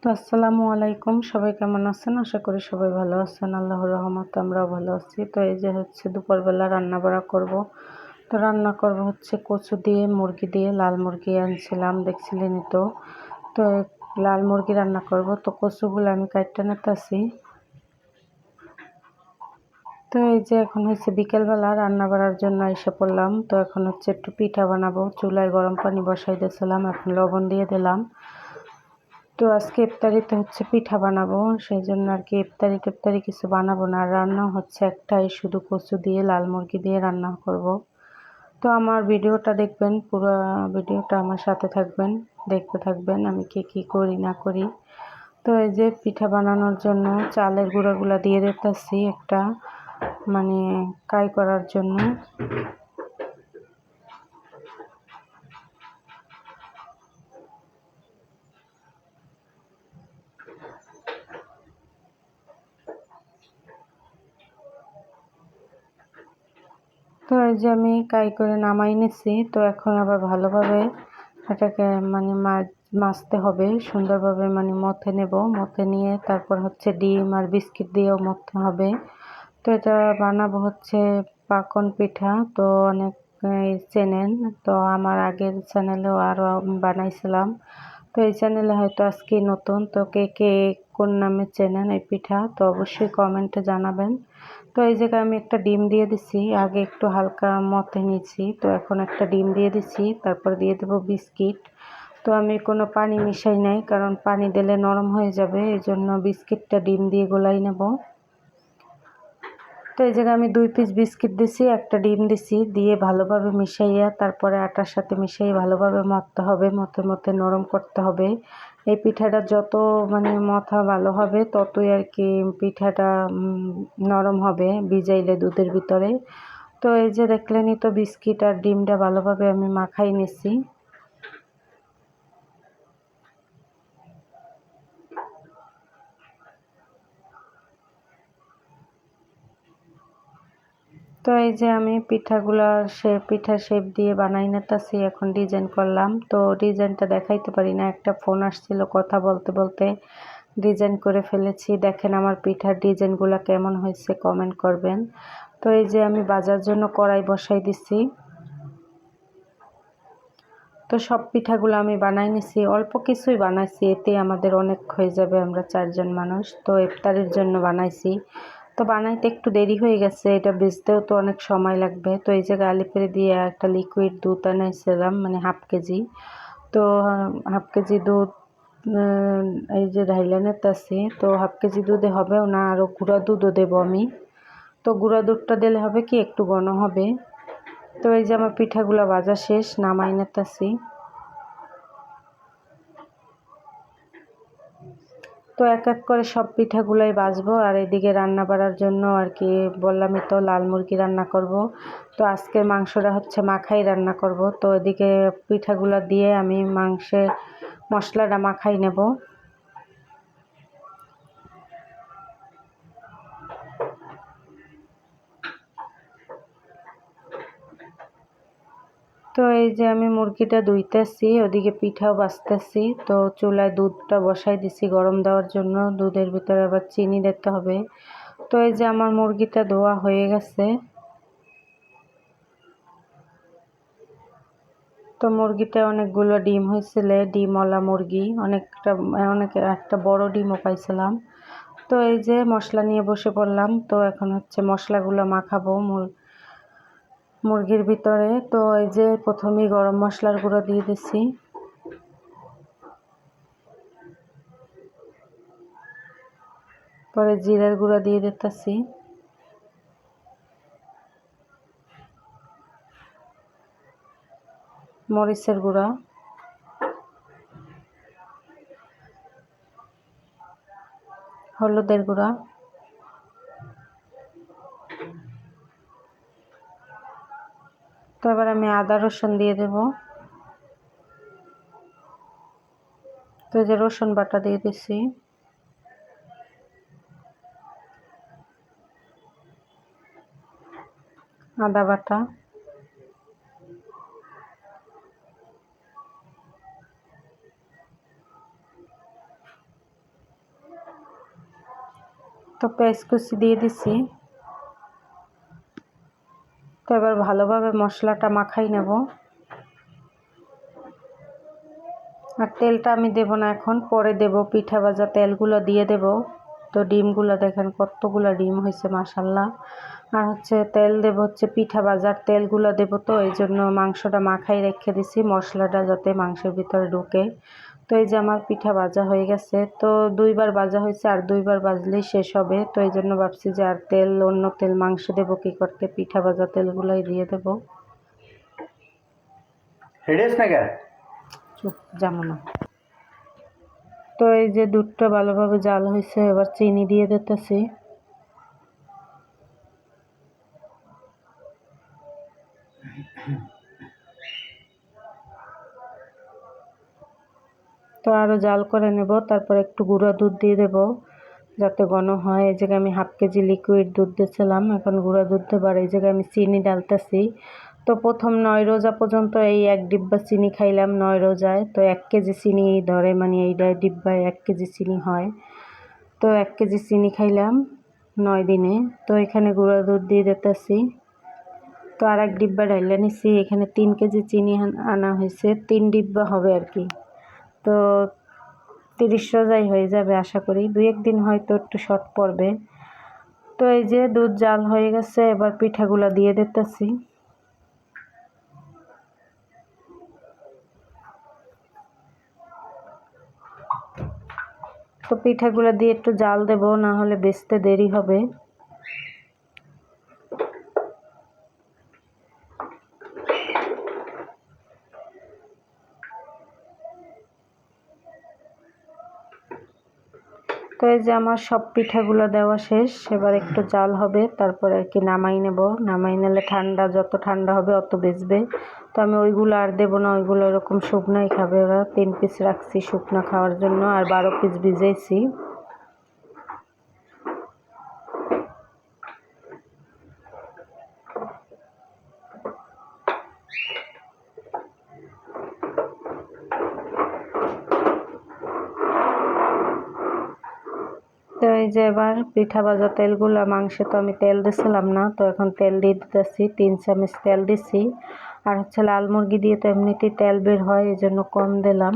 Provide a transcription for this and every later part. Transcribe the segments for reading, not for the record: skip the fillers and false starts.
তো আসসালামু আলাইকুম, সবাই কেমন আছেন? আশা করি সবাই ভালো আছেন। আল্লাহর রহমতে আমরাও ভালো আছি। তো এই যে হচ্ছে দুপুরবেলা রান্না বাড়া করব। তো রান্না করব হচ্ছে কচু দিয়ে, মুরগি দিয়ে, লাল মুরগি আনছিলাম দেখছিলেনই তো। তো লাল মুরগি রান্না করব। তো কচুগুলো আমি কাটতে নিতেছি। তো এই যে এখন হচ্ছে বিকেলবেলা রান্না বাড়ার জন্য এসে পড়লাম। তো এখন হচ্ছে একটু পিঠা বানাবো। চুলায় গরম পানি বসাই দিয়েছিলাম, এখন লবণ দিয়ে দিলাম। তো আজকে ইফতারিতে হচ্ছে পিঠা বানাবো, সেই জন্য আর কি ইফতারি কিছু বানাবো না। রান্না হচ্ছে একটাই, শুধু কচু দিয়ে লাল মুরগি দিয়ে রান্না করব। তো আমার ভিডিওটা দেখবেন, পুরো ভিডিওটা আমার সাথে থাকবেন, দেখতে থাকবেন আমি কি করি না করি। তো এই যে পিঠা বানানোর জন্য চালের গুঁড়াগুলা দিয়ে দিতেছি একটা, মানে কাই করার জন্য। তো এই যে আমি কাই করে নামাই নিছি। তো এখন আবার ভালোভাবে এটাকে মানে মাছতে হবে সুন্দরভাবে, মানে মথে নেব। মথে নিয়ে তারপর হচ্ছে ডিম আর বিস্কিট দিয়েও মথতে হবে। তো এটা বানাবো হচ্ছে পাকন পিঠা। তো অনেক চেনেন, তো আমার আগের চ্যানেলেও আরও বানাইছিলাম। তো এই চ্যানেলে হয়তো আজকে নতুন, তো কে কে কোন নামে চেনেন এই পিঠা, তো অবশ্যই কমেন্টে জানাবেন। তো এই জায়গায় আমি একটা ডিম দিয়ে দিছি, আগে একটু হালকা মথে নিয়েছি। তো এখন একটা ডিম দিয়ে দিছি, তারপর দিয়ে দেবো বিস্কিট। তো আমি কোনো পানি মিশাই নাই, কারণ পানি দিলে নরম হয়ে যাবে, এই জন্য বিস্কিটটা ডিম দিয়ে গোলাই নেব। তো এই জায়গায় আমি 2 পিস বিস্কিট দিছি, একটা ডিম দিছি, দিয়ে ভালোভাবে মিশাইয়া তারপরে আটার সাথে মিশিয়ে ভালোভাবে মথতে হবে, মথে নরম করতে হবে। এই পিঠাটা যত মানে মথা ভালো হবে, ততই আর কি পিঠাটা নরম হবে ভিজাইলে দুধের ভিতরে। তো এই যে দেখলেনই তো, বিস্কিট আর ডিমটা ভালোভাবে আমি মাখাই নিছি। তো এই যে আমি পিঠার শেপ দিয়ে বানাই নিতেছি, এখন ডিজাইন করলাম। তো ডিজাইনটা দেখাইতে পারি না, একটা ফোন আসছিল, কথা বলতে বলতে ডিজাইন করে ফেলেছি। দেখেন আমার পিঠার ডিজাইনগুলো কেমন হয়েছে, কমেন্ট করবেন। তো এই যে আমি ভাজার জন্য কড়াই বসাই দিছি। তো সব পিঠাগুলো আমি বানাই নিছি, অল্প কিছুই বানাইছি, এতে আমাদের অনেক হয়ে যাবে, আমরা 4 জন মানুষ। তো ইফতারের জন্য বানাইছি। তো বানাইতে একটু দেরি হয়ে গেছে, এটা বেচতেও তো অনেক সময় লাগবে। তো এই যে গালিপেরে দিয়ে একটা লিকুইড দুধ আনাইছিলাম, মানে হাফ কেজি। তো হাফ কেজি দুধ এই যে ঢাইলা নিতেছি। তো হাফ কেজি দুধে হবেও না, আরও গুঁড়া দুধও দেবো আমি। তো গুঁড়া দুধটা দিলে হবে কি, একটু ঘন হবে। তো এই যে আমার পিঠাগুলো ভাজা শেষ, নামাই নিতেছি। তো এক এক করে সব পিঠাগুলোই ভাজবো, আর এদিকে রান্না বাড়ার জন্য আর কি বললামই তো, লাল মুরগি রান্না করব। তো আজকের মাংসটা হচ্ছে মাখাই রান্না করব। তো এদিকে পিঠাগুলো দিয়ে আমি মাংসের মশলাটা মাখাই নেব। তো এই যে আমি মুরগিটা ধুইতেছি, ওদিকে পিঠাও ভাজতেছি। তো চুলায় দুধটা বসাই দিছি গরম দেওয়ার জন্য, দুধের ভিতরে আবার চিনি দিতে হবে। তো এই যে আমার মুরগিটা ধোয়া হয়ে গেছে। তো মুরগিটা অনেকগুলো ডিম হয়েছিল, ডিমওয়ালা মুরগি, অনেক একটা বড় ডিমও পাইছিলাম। তো এই যে মশলা নিয়ে বসে পড়লাম। তো এখন হচ্ছে মশলাগুলো মাখাবো মুরগির ভিতরে। তো এই যে প্রথমেই গরম মশলার গুঁড়ো দিয়ে দিছি, পরে জিরার গুঁড়ো দিয়ে দিতেছি, মরিচের গুঁড়া, হলুদের গুঁড়া, তো এবার আমি আদা রসুন দিয়ে দেব। তো এই যে রসুন বাটা দিয়ে দিছি, আদা বাটা, তো পেঁয়াজ কুচি দিয়ে দিছি। তো এবার ভালোভাবে মশলাটা মাখাই নেব। আর তেলটা আমি দেব না এখন, পরে দেব। পিঠা ভাজা তেলগুলো দিয়ে দেব। তো ডিমগুলো দেখেন কতগুলো ডিম হয়েছে মাশাল্লাহ। আর তেল দেব পিঠা ভাজার তেলগুলো দেব। তো এই জন্য মাংসটা মাখাই রেখে দিছি, মশলাটা যাতে মাংসের ভিতরে ঢুকে। তো এই যে আমার পিঠা ভাজা হয়ে গেছে। তো 2বার ভাজা হয়েছে, আর 2বার ভাজলেই শেষ হবে। তো এই জন্য ভাবছি যে আর তেল, অন্য তেল মাংস দেবো কি করতে, পিঠা ভাজা তেলগুলোই দিয়ে দেব। চুপ যাবো না। তো এই যে দুধটা ভালোভাবে জাল হয়েছে, এবার চিনি দিয়ে দিতেছি। তো আরও জাল করে নেব। তারপর একটু গুঁড়া দুধ দিয়ে দেব যাতে ঘন হয়। এই জায়গায় আমি 1/2 কেজি লিকুইড দুধ দিয়েছিলাম, এখন গুঁড়া দুধ দেবো। আর এই জায়গায় আমি চিনি ডালতেছি। তো প্রথম 9 রোজা পর্যন্ত এই 1 ডিব্বা চিনি খাইলাম 9 রোজায়। তো 1 কেজি চিনি ধরে, মানে এই ডিব্বায় 1 কেজি চিনি হয়। তো 1 কেজি চিনি খাইলাম 9 দিনে। তো এখানে গুঁড়া দুধ দিয়ে দিতেছি। তো আর 1 ডিব্বা ঢাইলা নিচ্ছি। এখানে 3 কেজি চিনি আনা হয়েছে, 3 ডিব্বা হবে আর কি। তো 30 রোজাই হয়ে যাবে আশা করি, 2-1 দিন হয়তো একটু শর্ট পড়বে। তো এই যে দুধ জাল হয়ে গেছে, এবার পিঠাগুলো দিয়ে দিতেছি। তো পিঠাগুলো দিয়ে একটু জাল দেব, না হলে বেচতে দেরি হবে। তো এই যে আমার সব পিঠাগুলো দেওয়া শেষ। এবার একটু জাল হবে, তারপর আর কি নামাই নেব। নামাই নিলে ঠান্ডা, যত ঠান্ডা হবে অত বেচবে। তো আমি ওইগুলো আর দেবো না, ওইগুলো এরকম শুকনাই খাবে ওরা। 3 পিস রাখছি শুকনো খাওয়ার জন্য, আর 12 পিস ভিজাইছি। তো এই যে এবার পিঠা ভাজা তেলগুলো, মাংসে তো আমি তেল দিছিলাম না, তো এখন তেল দিয়ে দিতেছি। 3 চামচ তেল দিছি। আর লাল মুরগি দিয়ে তো এমনিতেই তেল বের হয়, এই জন্য কম দিলাম।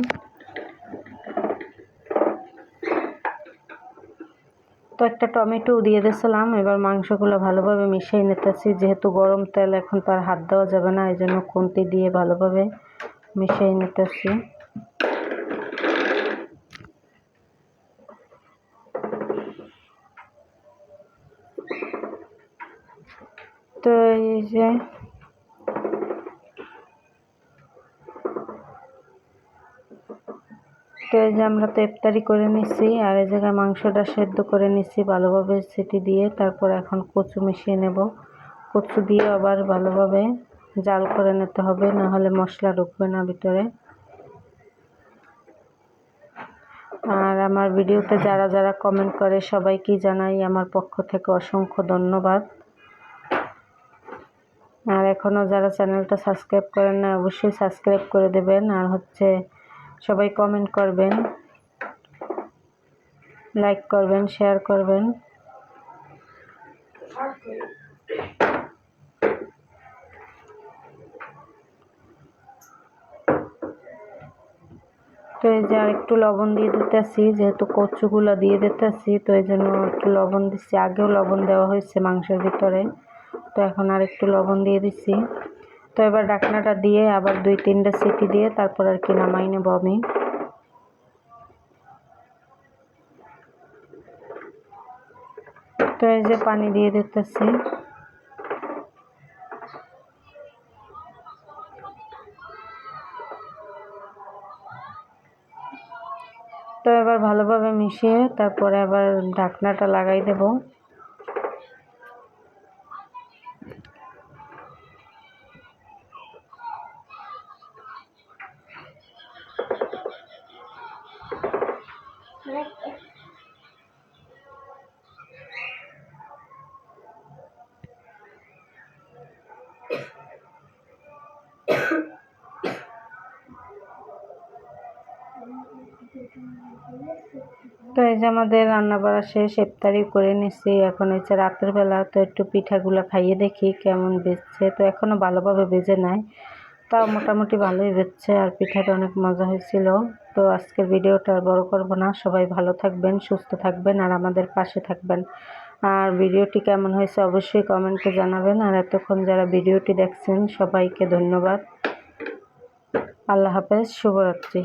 তো একটা টমেটো দিয়ে দিয়েছিলাম। এবার মাংসগুলো ভালোভাবে মিশিয়ে নিতেছি, যেহেতু গরম তেল এখন তো আর হাত দেওয়া যাবে না, এই জন্য খুন্তি দিয়ে ভালোভাবে মিশিয়ে নিতেছি। তো এই যে আমরা তো ইফতারি করে নিচ্ছি, আর এই জায়গায় মাংসটা সেদ্ধ করে নিচ্ছি ভালোভাবে সিটি দিয়ে। তারপর এখন কচু মিশিয়ে নেব। কচু দিয়ে আবার ভালোভাবে জাল করে নিতে হবে, না হলে মশলা ঢুকবে না ভিতরে। আর আমার ভিডিওতে যারা যারা কমেন্ট করে সবাইকে জানাই আমার পক্ষ থেকে অসংখ্য ধন্যবাদ। আর এখনও যারা চ্যানেলটা সাবস্ক্রাইব করেন না, অবশ্যই সাবস্ক্রাইব করে দেবেন। আর সবাই কমেন্ট করবেন, লাইক করবেন, শেয়ার করবেন। তো এই যে আর একটু লবণ দিয়ে দিতেছি, যেহেতু কচুগুলো দিয়ে দিতেছি, তো এই জন্য একটু লবণ দিচ্ছি। আগেও লবণ দেওয়া হয়েছে মাংসের ভিতরে, তো এখন আর একটু লবণ দিয়ে দিচ্ছি। তো এবার ঢাকনাটা দিয়ে আবার 2-3টা সিটি দিয়ে তারপর আর কি নামাই নেব আমি। তো এই যে পানি দিয়ে দিতেছি। তো এবার ভালোভাবে মিশিয়ে তারপরে আবার ঢাকনাটা লাগাই দেব। তো এই যে আমাদের রান্না বাড়া শেষ, ইফতারি করে নিচ্ছি। এখন হচ্ছে রাতের বেলা, তো একটু পিঠাগুলো খাইয়ে দেখি কেমন বেজছে। তো এখনো ভালোভাবে বেজে নাই, তাও মোটামুটি ভালোই বেজছে, আর পিঠাটা অনেক মজা হয়েছিল। তো আজকের ভিডিওটা আর বড় করব না। সবাই ভালো থাকবেন, সুস্থ থাকবেন, আর আমাদের পাশে থাকবেন। আর ভিডিওটি কেমন হয়েছে অবশ্যই কমেন্টে জানাবেন। আর এতক্ষণ যারা ভিডিওটি দেখছেন সবাইকে ধন্যবাদ। আল্লাহ হাফেজ, শুভরাত্রি।